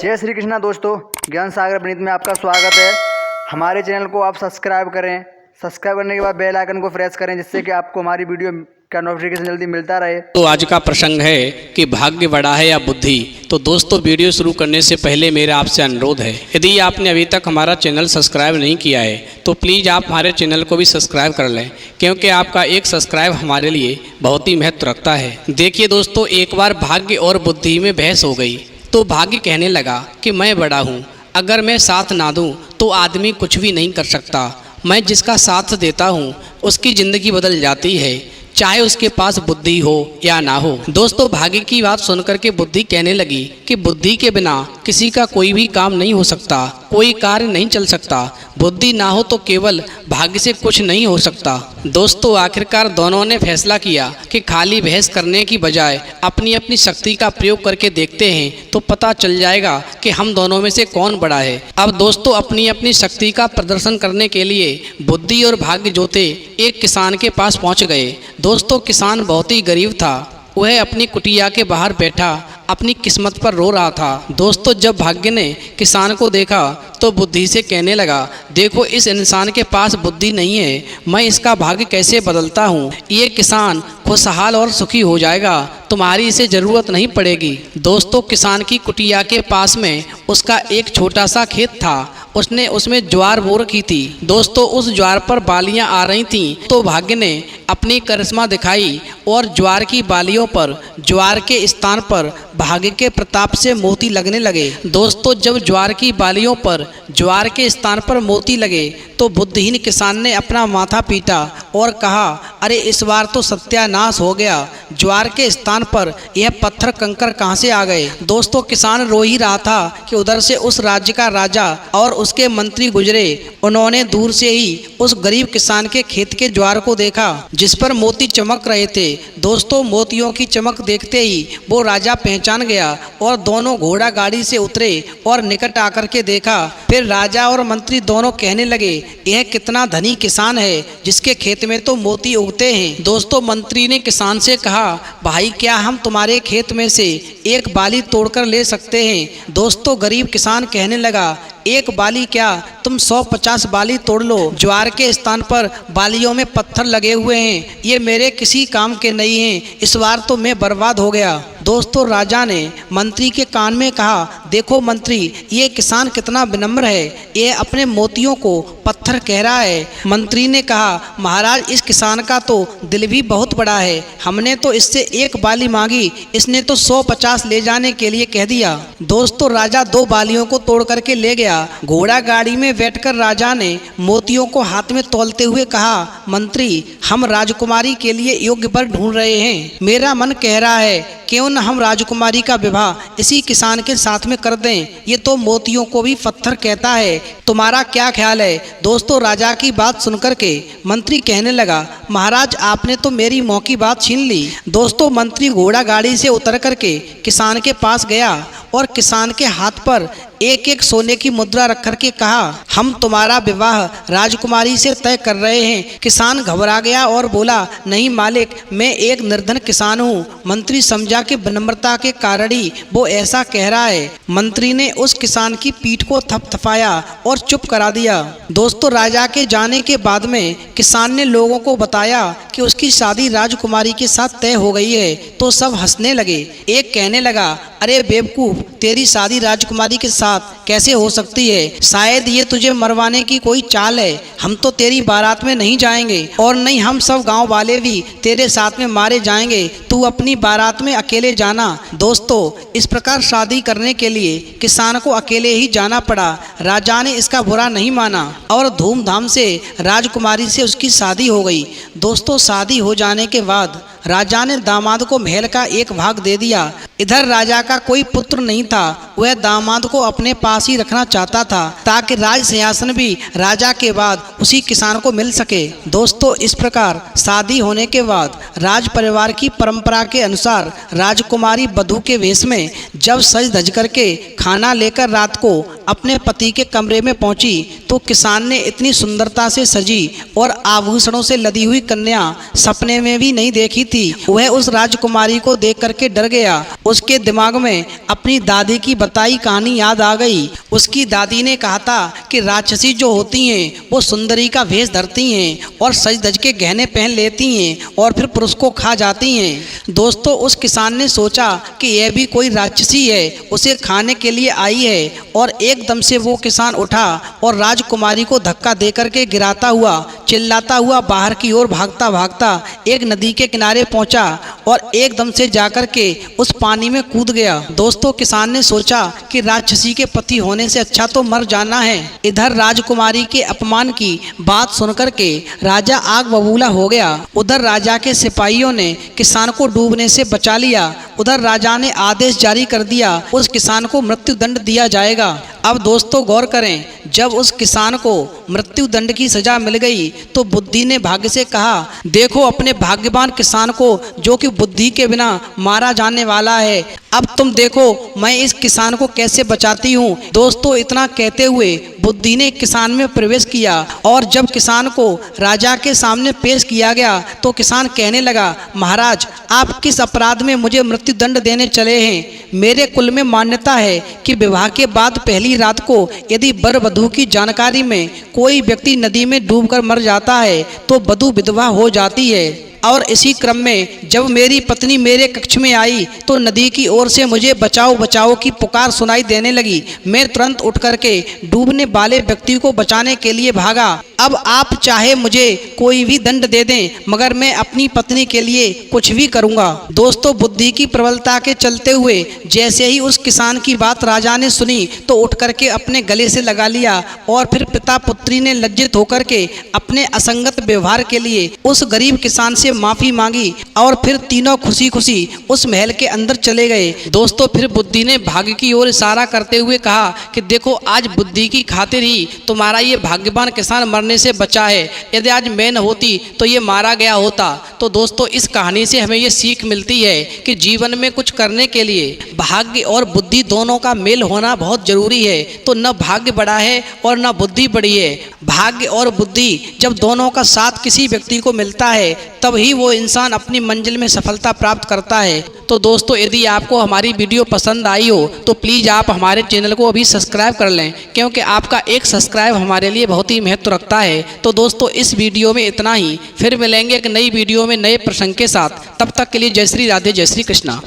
जय श्री कृष्णा दोस्तों, ज्ञान सागर प्रणीत में आपका स्वागत है। हमारे चैनल को आप सब्सक्राइब करें। सब्सक्राइब करने के बाद बेल आइकन को प्रेस करें, जिससे कि आपको हमारी वीडियो का नोटिफिकेशन जल्दी मिलता रहे। तो आज का प्रसंग है कि भाग्य बड़ा है या बुद्धि। तो दोस्तों, वीडियो शुरू करने से पहले मेरा आपसे अनुरोध है, यदि आपने अभी तक हमारा चैनल सब्सक्राइब नहीं किया है तो प्लीज़ आप हमारे चैनल को भी सब्सक्राइब कर लें, क्योंकि आपका एक सब्सक्राइब हमारे लिए बहुत ही महत्व रखता है। देखिए दोस्तों, एक बार भाग्य और बुद्धि में बहस हो गई तो भाग्य कहने लगा कि मैं बड़ा हूँ, अगर मैं साथ ना दूँ तो आदमी कुछ भी नहीं कर सकता। मैं जिसका साथ देता हूँ उसकी ज़िंदगी बदल जाती है, चाहे उसके पास बुद्धि हो या ना हो। दोस्तों, भाग्य की बात सुनकर के बुद्धि कहने लगी कि बुद्धि के बिना किसी का कोई भी काम नहीं हो सकता, कोई कार्य नहीं चल सकता। बुद्धि ना हो तो केवल भाग्य से कुछ नहीं हो सकता। दोस्तों, आखिरकार दोनों ने फैसला किया कि खाली बहस करने की बजाय अपनी अपनी शक्ति का प्रयोग करके देखते हैं, तो पता चल जाएगा कि हम दोनों में से कौन बड़ा है। अब दोस्तों, अपनी अपनी शक्ति का प्रदर्शन करने के लिए बुद्धि और भाग्य जोते एक किसान के पास पहुंच गए। दोस्तों, किसान बहुत ही गरीब था। वह अपनी कुटिया के बाहर बैठा अपनी किस्मत पर रो रहा था। दोस्तों, जब भाग्य ने किसान को देखा तो बुद्धि से कहने लगा, देखो इस इंसान के पास बुद्धि नहीं है, मैं इसका भाग्य कैसे बदलता हूँ। ये किसान खुशहाल और सुखी हो जाएगा, तुम्हारी इसे ज़रूरत नहीं पड़ेगी। दोस्तों, किसान की कुटिया के पास में उसका एक छोटा सा खेत था। उसने उसमें ज्वार बो रखी थी। दोस्तों, उस ज्वार पर बालियां आ रही थीं, तो भाग्य ने अपनी करिश्मा दिखाई और ज्वार की बालियों पर, ज्वार के स्थान पर भाग्य के प्रताप से मोती लगने लगे। दोस्तों, जब ज्वार की बालियों पर, ज्वार के स्थान पर मोती लगे तो बुद्धिहीन किसान ने अपना माथा पीटा और कहा, अरे इस बार तो सत्यानाश हो गया, ज्वार के स्थान पर यह पत्थर कंकर कहाँ से आ गए। दोस्तों, किसान रो ही रहा था कि उधर से उस राज्य का राजा और उसके मंत्री गुजरे। उन्होंने दूर से ही उस गरीब किसान के खेत के ज्वार को देखा जिस पर मोती चमक रहे थे। दोस्तों, मोतियों की चमक देखते ही वो राजा पहचान गया और दोनों घोड़ा गाड़ी से उतरे और निकट आकर के देखा। फिर राजा और मंत्री दोनों कहने लगे, यह कितना धनी किसान है, जिसके खेत में तो मोती उगते हैं। दोस्तों, मंत्री ने किसान से कहा, भाई क्या हम तुम्हारे खेत में से एक बाली तोड़कर ले सकते हैं। दोस्तों, गरीब किसान कहने लगा, एक बाली क्या, तुम 150 बाली तोड़ लो। ज्वार के स्थान पर बालियों में पत्थर लगे हुए हैं, ये मेरे किसी काम के नहीं हैं, इस बार तो मैं बर्बाद हो गया। दोस्तों, राजा ने मंत्री के कान में कहा, देखो मंत्री, ये किसान कितना विनम्र है, ये अपने मोतियों को पत्थर कह रहा है। मंत्री ने कहा, महाराज इस किसान का तो दिल भी बहुत बड़ा है, हमने तो इससे एक बाली मांगी, इसने तो 150 ले जाने के लिए कह दिया। दोस्तों, राजा 2 बालियों को तोड़ करके ले गया। घोड़ा गाड़ी में बैठकर राजा ने मोतियों को हाथ में तौलते हुए कहा, मंत्री, हम राजकुमारी के लिए योग्य वर ढूंढ रहे हैं। मेरा मन कह रहा है क्यों न हम राजकुमारी का विवाह इसी किसान के साथ में कर दें, ये तो मोतियों को भी पत्थर कहता है, तुम्हारा क्या ख्याल है। दोस्तों, राजा की बात सुनकर के मंत्री कहने लगा, महाराज आपने तो मेरी मुँह की बात छीन ली। दोस्तों, मंत्री घोड़ा गाड़ी से उतर करके किसान के पास गया और किसान के हाथ पर एक एक सोने की मुद्रा रख करके कहा, हम तुम्हारा विवाह राजकुमारी से तय कर रहे हैं। किसान घबरा गया और बोला, नहीं मालिक, मैं एक निर्धन किसान हूँ। मंत्री समझा कि विनम्रता के कारण ही वो ऐसा कह रहा है। मंत्री ने उस किसान की पीठ को थपथपाया और चुप करा दिया। दोस्तों, राजा के जाने के बाद में किसान ने लोगों को बताया कि उसकी शादी राजकुमारी के साथ तय हो गई है, तो सब हंसने लगे। एक कहने लगा, अरे बेवकूफ, तेरी शादी राजकुमारी के साथ कैसे हो सकती है, शायद ये तुझे मरवाने की कोई चाल है। हम तो तेरी बारात में नहीं जाएंगे और नहीं हम सब गांव वाले भी तेरे साथ में मारे जाएंगे, तू अपनी बारात में अकेले जाना। दोस्तों, इस प्रकार शादी करने के लिए किसान को अकेले ही जाना पड़ा। राजा ने इसका बुरा नहीं माना और धूमधाम से राजकुमारी से उसकी शादी हो गई। दोस्तों, शादी हो जाने के बाद राजा ने दामाद को महल का एक भाग दे दिया। इधर राजा का कोई पुत्र नहीं था, वह दामाद को अपने पास पास ही रखना चाहता था ताकि राज सिंहासन भी राजा के बाद उसी किसान को मिल सके। दोस्तों, इस प्रकार शादी होने के बाद राज परिवार की परंपरा के अनुसार राजकुमारी वधू के वेश में जब सज धज करके खाना लेकर रात को अपने पति के कमरे में पहुंची तो किसान ने इतनी सुंदरता से सजी और आभूषणों से लदी हुई कन्या सपने में भी नहीं देखी थी। वह उस राजकुमारी को देख करके डर गया। उसके दिमाग में अपनी दादी की बताई कहानी याद आ गई। उसकी दादी ने कहा था कि राक्षसी जो होती हैं वो सुंदरी का भेष धरती हैं और सज धज के गहने पहन लेती हैं और फिर पुरुष को खा जाती हैं। दोस्तों, उस किसान ने सोचा कि यह भी कोई राक्षसी है, उसे खाने के लिए आई है और एकदम से वो किसान उठा और राजकुमारी को धक्का देकर के गिराता हुआ चिल्लाता हुआ बाहर की ओर भागता भागता एक नदी के किनारे पहुंचा और एकदम से जाकर के उस पानी में कूद गया। दोस्तों, किसान ने सोचा कि राक्षसी के पति होने से अच्छा तो मर जाना है। इधर राजकुमारी के अपमान की बात सुनकर के राजा आग बबूला हो गया। उधर राजा के सिपाहियों ने किसान को डूबने से बचा लिया। उधर राजा ने आदेश जारी कर दिया, उस किसान को मृत्यु दंड दिया जाएगा। अब दोस्तों गौर करें, जब उस किसान को मृत्यु दंड की सजा मिल गई तो बुद्धि ने भाग्य से कहा, देखो अपने भाग्यवान किसान को जो कि बुद्धि के बिना मारा जाने वाला है। अब तुम देखो मैं इस किसान को कैसे बचाती हूँ। दोस्तों, इतना कहते हुए बुद्धि ने किसान में प्रवेश किया और जब किसान को राजा के सामने पेश किया गया तो किसान कहने लगा, महाराज आप किस अपराध में मुझे मृत्यु दंड देने चले हैं? मेरे कुल में मान्यता है कि विवाह के बाद पहली रात को यदि वर वधू की जानकारी में कोई व्यक्ति नदी में डूबकर मर जाता है तो वधू विधवा हो जाती है। और इसी क्रम में जब मेरी पत्नी मेरे कक्ष में आई तो नदी की ओर से मुझे बचाओ बचाओ की पुकार सुनाई देने लगी। मैं तुरंत उठ करके डूबने वाले व्यक्ति को बचाने के लिए भागा। अब आप चाहे मुझे कोई भी दंड दे दें मगर मैं अपनी पत्नी के लिए कुछ भी करूंगा। दोस्तों, बुद्धि की प्रबलता के चलते हुए जैसे ही उस किसान की बात राजा ने सुनी तो उठ करके अपने गले से लगा लिया और फिर पिता पुत्री ने लज्जित होकर के अपने असंगत व्यवहार के लिए उस गरीब किसान से माफी मांगी और फिर तीनों खुशी खुशी उस महल के अंदर चले गए। दोस्तों, फिर बुद्धि ने भाग्य की ओर इशारा करते हुए कहा कि देखो आज बुद्धि की खातिर ही तुम्हारा ये भाग्यवान किसान मरने से बचा है। यदि आज मैं न होती तो ये मारा गया होता। तो दोस्तों, इस कहानी से हमें ये सीख मिलती है कि जीवन में कुछ करने के लिए भाग्य और बुद्धि दोनों का मेल होना बहुत जरूरी है। तो न भाग्य बड़ा है और न बुद्धि बड़ी है। भाग्य और बुद्धि जब दोनों का साथ किसी व्यक्ति को मिलता है तभी वो इंसान अपनी मंजिल में सफलता प्राप्त करता है। तो दोस्तों, यदि आपको हमारी वीडियो पसंद आई हो तो प्लीज़ आप हमारे चैनल को अभी सब्सक्राइब कर लें, क्योंकि आपका एक सब्सक्राइब हमारे लिए बहुत ही महत्व रखता है। तो दोस्तों, इस वीडियो में इतना ही। फिर मिलेंगे एक नई वीडियो में नए प्रसंग के साथ। तब तक के लिए जय श्री राधे, जय श्री कृष्णा।